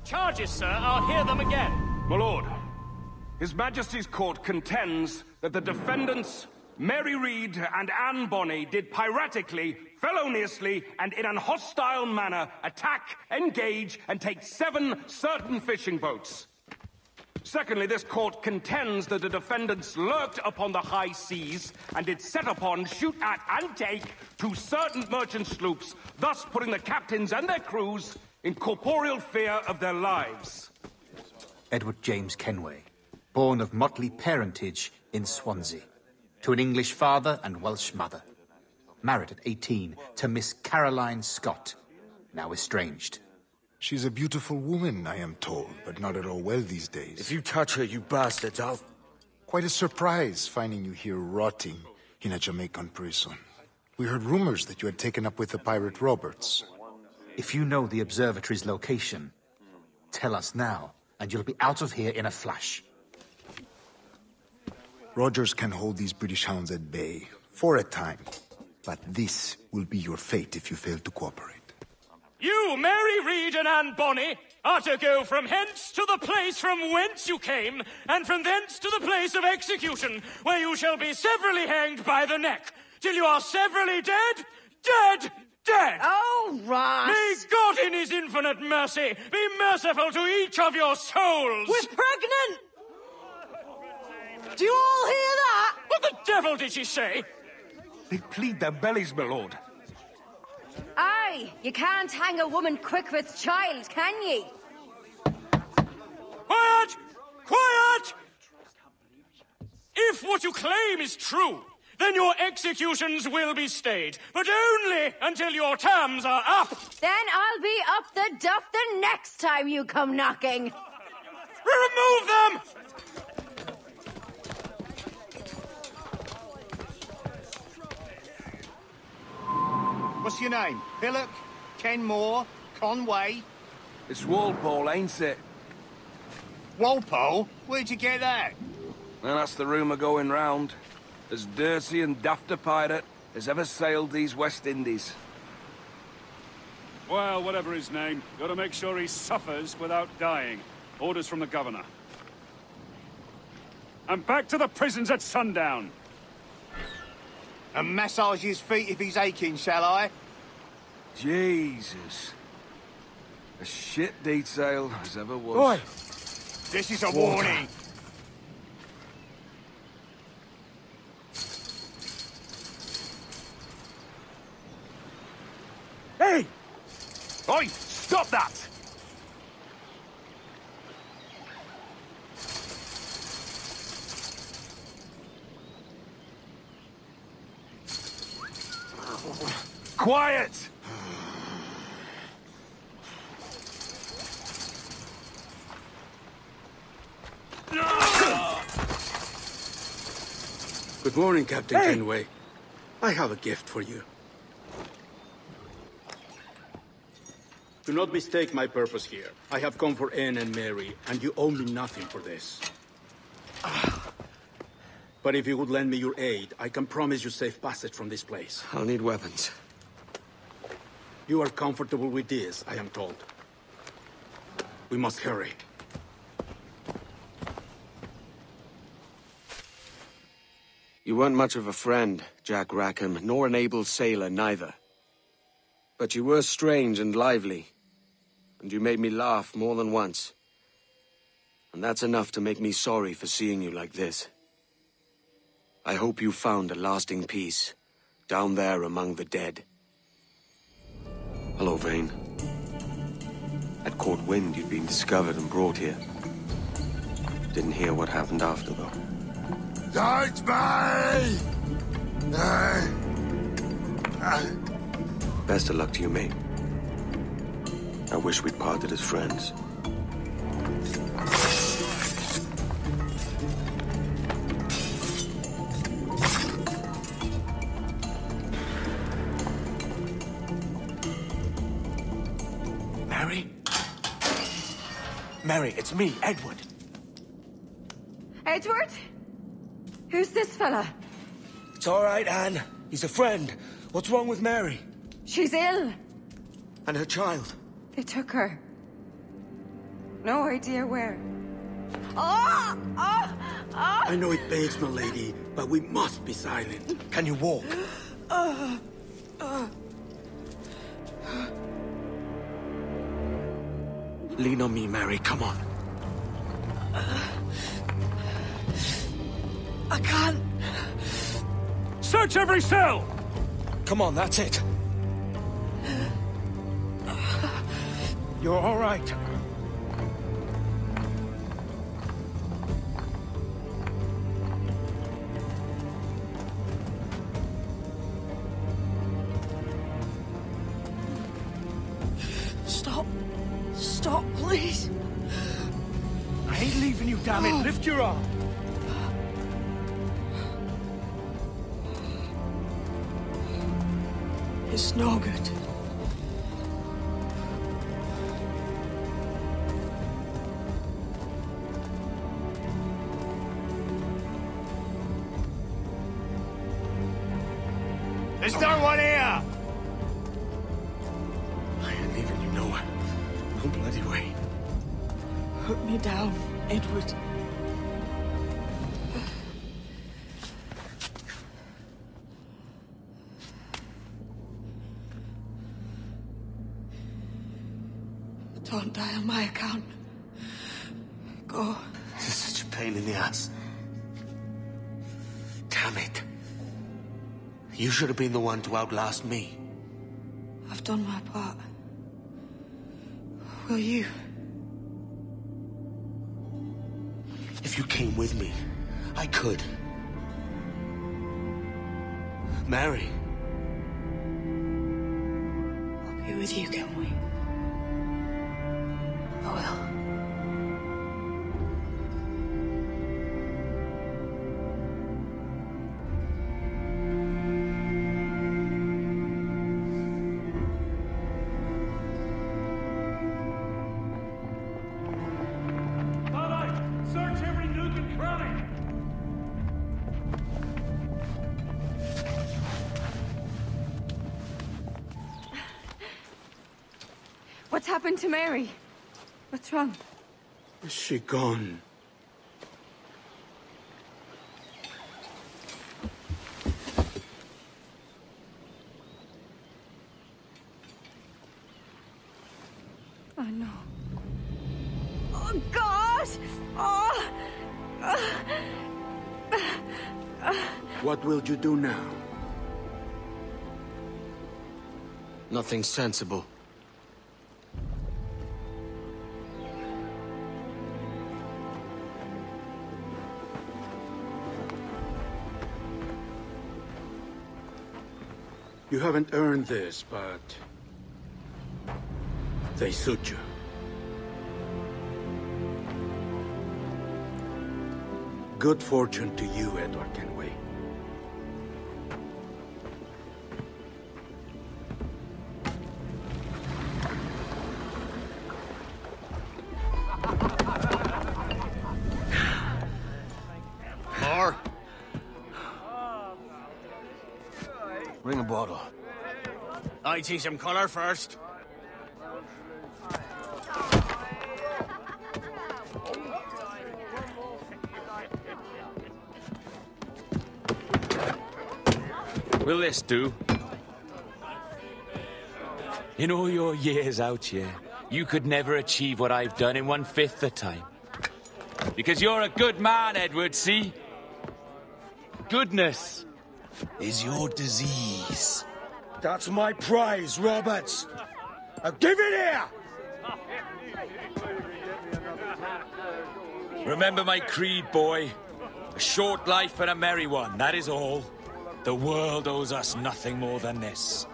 Charges, sir. I'll hear them again. My lord, His Majesty's court contends that the defendants, Mary Reed and Anne Bonny, did piratically, feloniously, and in an hostile manner attack, engage, and take 7 certain fishing boats. Secondly, this court contends that the defendants lurked upon the high seas and did set upon, shoot at, and take 2 certain merchant sloops, thus putting the captains and their crews in corporeal fear of their lives. Edward James Kenway, born of motley parentage in Swansea, to an English father and Welsh mother. Married at 18 to Miss Caroline Scott, now estranged. She's a beautiful woman, I am told, but not at all well these days. If you touch her, you bastards, I'll... Quite a surprise finding you here rotting in a Jamaican prison. We heard rumors that you had taken up with the pirate Roberts. If you know the observatory's location, tell us now, and you'll be out of here in a flash. Rogers can hold these British hounds at bay, for a time. But this will be your fate if you fail to cooperate. You, Mary Reed and Anne Bonny, are to go from hence to the place from whence you came, and from thence to the place of execution, where you shall be severally hanged by the neck, till you are severally dead, dead, dead! Oh, Ross! May God in his infinite mercy be merciful to each of your souls! We're pregnant! Do you all hear that? What the devil did she say? They plead their bellies, my lord. Aye, you can't hang a woman quick with child, can ye? Quiet! Quiet! If what you claim is true, then your executions will be stayed, but only until your terms are up. Then I'll be up the duff the next time you come knocking. Remove them! What's your name? Pillock? Kenmore? Conway? It's Walpole, ain't it? Walpole? Where'd you get that? Well, that's the rumour going round. As dirty and daft a pirate as ever sailed these West Indies. Well, whatever his name, gotta make sure he suffers without dying. Orders from the governor. And back to the prisons at sundown. And massage his feet if he's aching, shall I? Jesus. A shit detail as ever was. Oi! This is a warning. Hey! Oi! Stop that! Quiet! Good morning, Captain Kenway. I have a gift for you. Do not mistake my purpose here. I have come for Anne and Mary, and you owe me nothing for this. But if you would lend me your aid, I can promise you safe passage from this place. I'll need weapons. You are comfortable with this, I am told. We must hurry. You weren't much of a friend, Jack Rackham, nor an able sailor, neither. But you were strange and lively, and you made me laugh more than once. And that's enough to make me sorry for seeing you like this. I hope you found a lasting peace, down there among the dead. Hello, Vane. I'd caught wind you'd been discovered and brought here. Didn't hear what happened after, though. Don't me! Best of luck to you, mate. I wish we'd parted as friends. Mary? Mary, it's me, Edward. Edward? Who's this fella? It's all right, Anne. He's a friend. What's wrong with Mary? She's ill. And her child? They took her. No idea where. I know it pains, my lady, but we must be silent. Can you walk? Lean on me, Mary. Come on. I can't. Search every cell! Come on, that's it. You're all right. Stop. Stop, please. I ain't leaving you, damn it. Lift your arm. It's no good. There's no one here! I ain't leaving you nowhere. No bloody way. Put me down, Edward. Don't die on my account. Go. This is such a pain in the ass. Damn it. You should have been the one to outlast me. I've done my part. Will you? If you came with me, I could. Mary. I'll be with you, can we? I will. Search every nook and cranny! What's happened to Mary? What's wrong? Is she gone? Oh, no. Oh, God! Oh! What will you do now? Nothing sensible. You haven't earned this, but they suit you. Good fortune to you, Edward Kenway. More? Bring a bottle. I see some colour first. Will this do? In all your years out here, you could never achieve what I've done in 1/5 the time. Because you're a good man, Edward, see? Goodness is your disease. That's my prize, Roberts. Now give it here! Remember my creed, boy. A short life and a merry one, that is all. The world owes us nothing more than this.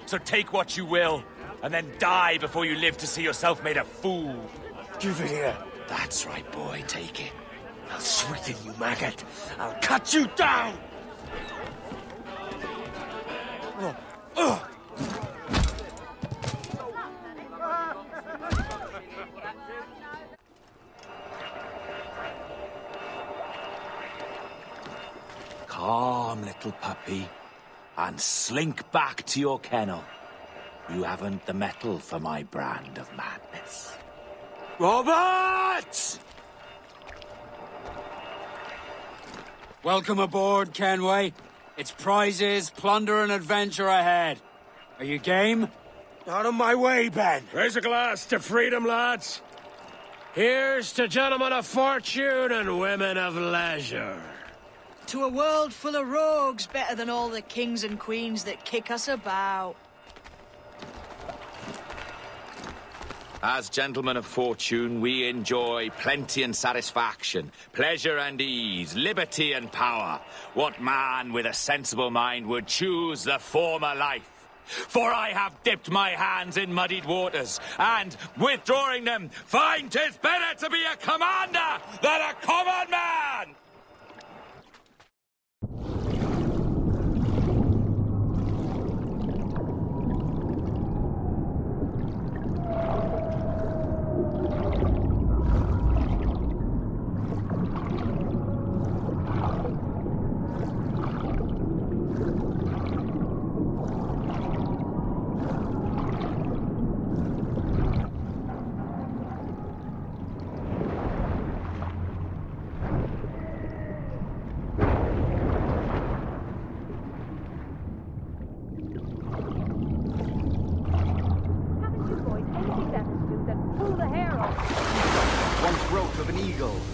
So take what you will, and then die before you live to see yourself made a fool. Give it here. That's right, boy, take it. I'll sweeten you, maggot. I'll cut you down! Calm, little puppy, and slink back to your kennel. You haven't the mettle for my brand of madness. Robert! Welcome aboard, Kenway. It's prizes, plunder, and adventure ahead. Are you game? Out of my way, Ben. Raise a glass to freedom, lads. Here's to gentlemen of fortune and women of leisure. To a world full of rogues, better than all the kings and queens that kick us about. As gentlemen of fortune, we enjoy plenty and satisfaction, pleasure and ease, liberty and power. What man with a sensible mind would choose the former life? For I have dipped my hands in muddied waters, and, withdrawing them, find 'tis better to be a commander than a common man!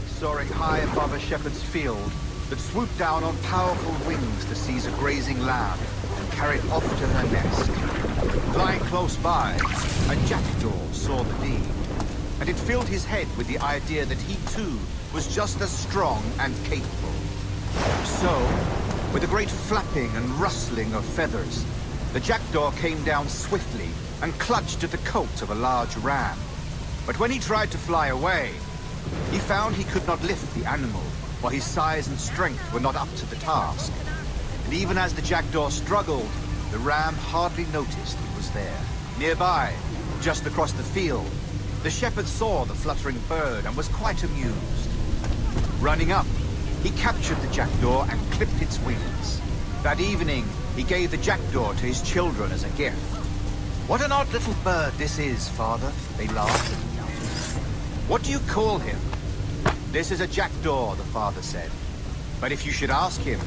Soaring high above a shepherd's field that swooped down on powerful wings to seize a grazing lamb and carry it off to her nest. Flying close by, a jackdaw saw the deed, and it filled his head with the idea that he too was just as strong and capable. So, with a great flapping and rustling of feathers, the jackdaw came down swiftly and clutched at the coat of a large ram. But when he tried to fly away, he found he could not lift the animal, for his size and strength were not up to the task. And even as the jackdaw struggled, the ram hardly noticed he was there. Nearby, just across the field, the shepherd saw the fluttering bird and was quite amused. Running up, he captured the jackdaw and clipped its wings. That evening, he gave the jackdaw to his children as a gift. "What an odd little bird this is, father," they laughed. "What do you call him?" "This is a jackdaw," the father said. "But if you should ask him,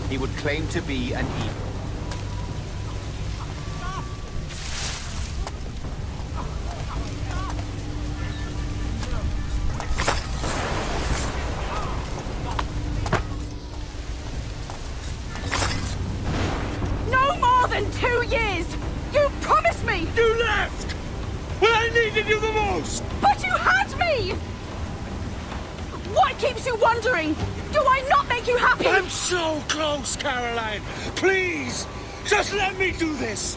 he would claim to be an eagle." No more than 2 years! You promised me! You left! When I needed you the most! But you had me! What keeps you wondering? Do I not make you happy? I'm so close, Caroline! Please! Just let me do this!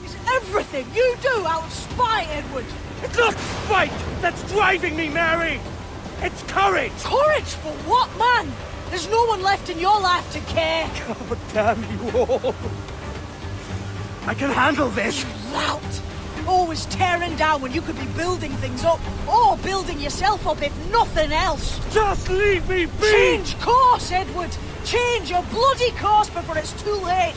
Is everything you do out of spite, Edward? It's not spite that's driving me, Mary! It's courage! Courage for what, man? There's no one left in your life to care. God damn you all! I can handle this! You lout! Always tearing down when you could be building things up, or building yourself up if nothing else. Just leave me be! Change course, Edward! Change your bloody course before it's too late!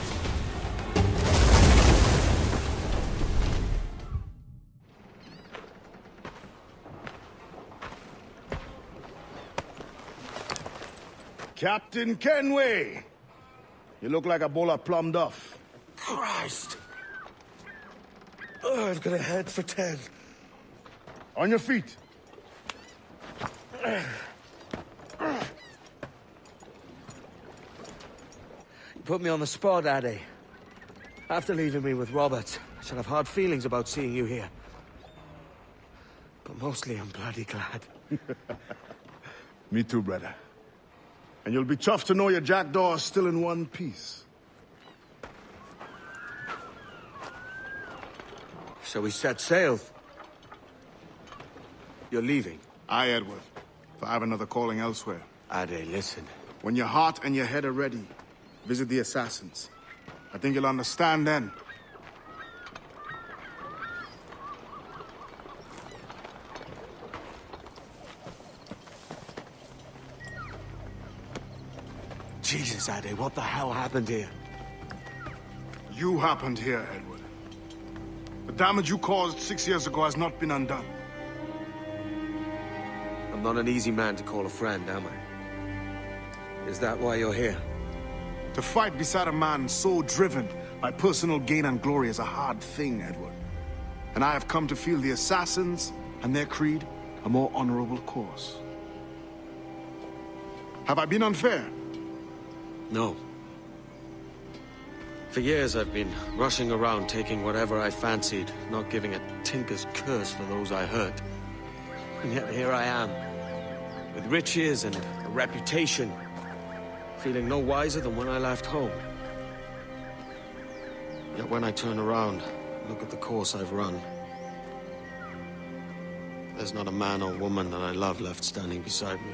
Captain Kenway! You look like a bowl of plum duff. Christ! Oh, I've got a head for 10. On your feet. You put me on the spot, Addy. After leaving me with Robert, I should have hard feelings about seeing you here. But mostly I'm bloody glad. Me too, brother. And you'll be tough to know your jackdaw is still in one piece. So we set sail. You're leaving? Aye, Edward. For I have another calling elsewhere. Ade, listen. When your heart and your head are ready, visit the assassins. I think you'll understand then. Jesus, Ade, what the hell happened here? You happened here, Edward. The damage you caused 6 years ago has not been undone. not an easy man to call a friend, am I? Is that why you're here? To fight beside a man so driven by personal gain and glory is a hard thing, Edward. And I have come to feel the assassins and their creed a more honorable course. Have I been unfair? No. For years I've been rushing around taking whatever I fancied, not giving a tinker's curse for those I hurt. And yet here I am, with riches and a reputation, feeling no wiser than when I left home. Yet when I turn around, look at the course I've run, there's not a man or woman that I love left standing beside me.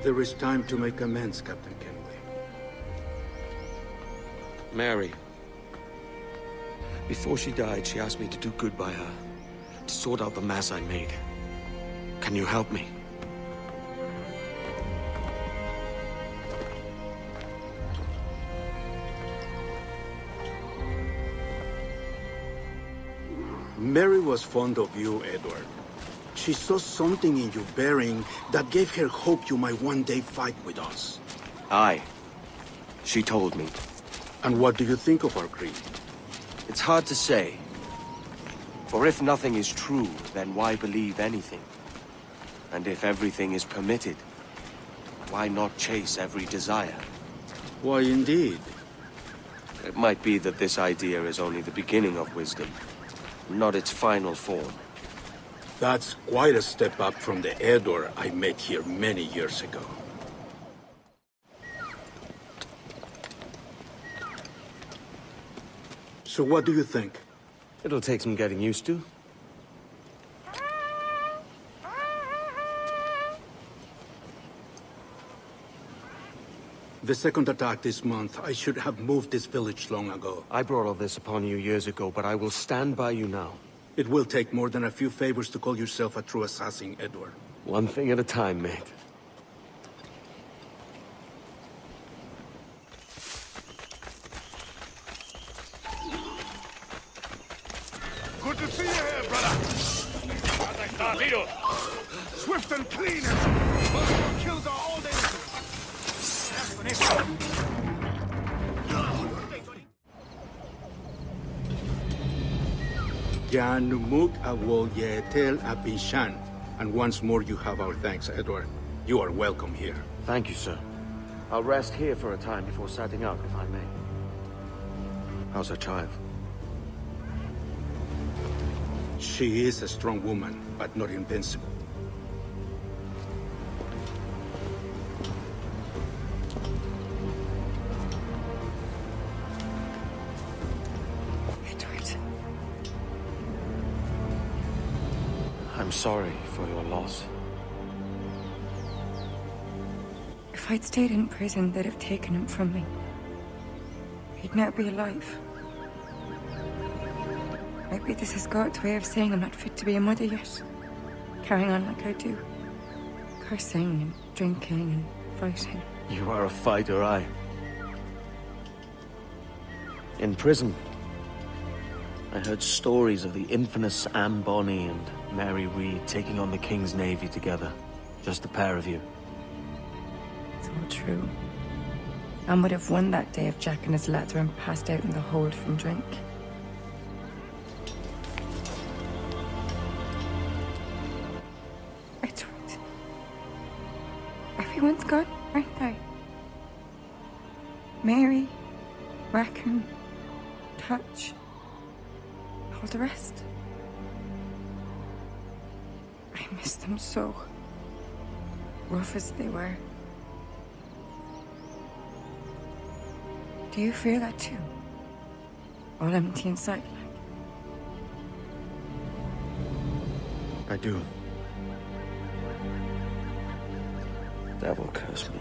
There is time to make amends, Captain Kenway. Mary. Before she died, she asked me to do good by her, to sort out the mess I made. Can you help me? Mary was fond of you, Edward. She saw something in your bearing that gave her hope you might one day fight with us. Aye. She told me. And what do you think of our creed? It's hard to say. For if nothing is true, then why believe anything? And if everything is permitted, why not chase every desire? Why, indeed. It might be that this idea is only the beginning of wisdom, not its final form. That's quite a step up from the Edward I met here many years ago. So what do you think? It'll take some getting used to. The second attack this month, I should have moved this village long ago. I brought all this upon you years ago, but I will stand by you now. It will take more than a few favors to call yourself a true assassin, Edward. One thing at a time, mate. Good to see you here, brother. Swift and clean. Most of our kills are all day. Janumuk awol yetel abishan. And once more you have our thanks, Edward. You are welcome here. Thank you, sir. I'll rest here for a time before setting out, if I may. How's her child? She is a strong woman, but not invincible. I'm sorry for your loss. If I'd stayed in prison, they'd have taken him from me. He'd now be alive. Maybe this is God's way of saying I'm not fit to be a mother yet. Carrying on like I do. Cursing and drinking and fighting. You are a fighter, aye. In prison, I heard stories of the infamous Anne Bonny and Mary Reed taking on the King's Navy together. Just the pair of you. It's all true. Anne would have won that day if Jack and his lads weren't passed out in the hold from drink. Edward. Everyone's gone, aren't they? Mary, Rackham, Touch, all the rest. I miss them so. Rough as they were. Do you feel that too? All empty inside, like? I do. Devil curse me.